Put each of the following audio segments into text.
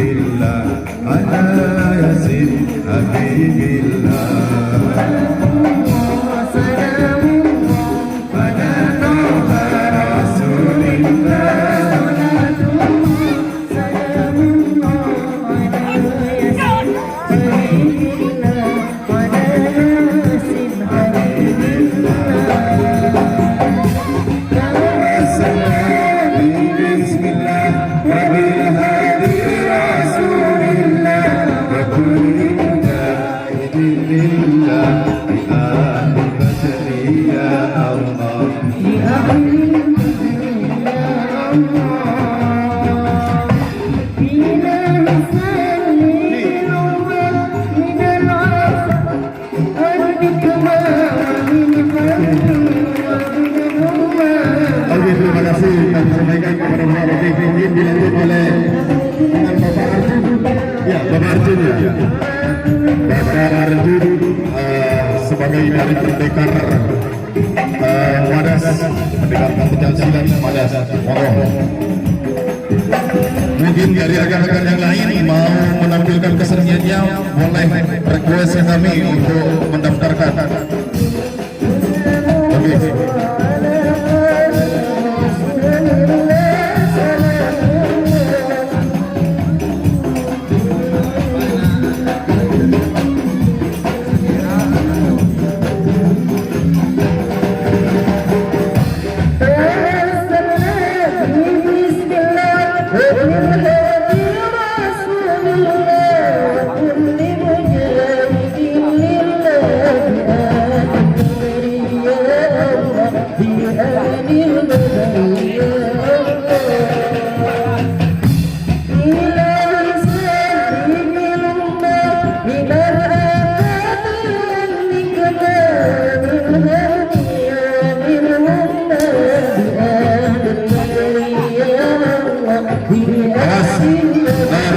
Habibillah ala Yasin Habibillah. Terima kasih kami sampaikan kepada Bapak Arjun dilanjut oleh dengan Bapak Arjun. Ya, Bapak Arjun ya. Bapak Arjun sebagai dari pendekar Wadas, pendekar Pancasila Wadas Moroh. Mungkin dari rekan-rekan yang lain mau menampilkan keseniannya, boleh request kami untuk mendaftarkan. Oke.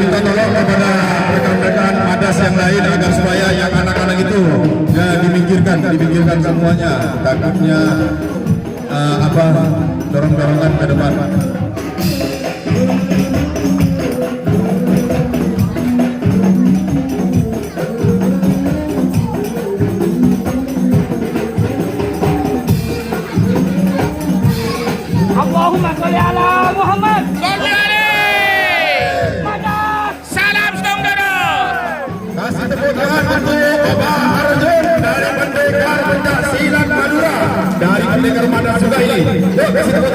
Minta tolong kepada rekan-rekan Madas yang lain agar supaya yang anak-anak itu ya dipinggirkan semuanya, takutnya dorong-dorongan ke depan. Allahumma sholli ala Muhammad. Kasih tepuk tangan untuk Bapak Arjun dari pendekar Pencaksilat Madura, dari pendekar Madas juga ini. Yuk kasih tepuk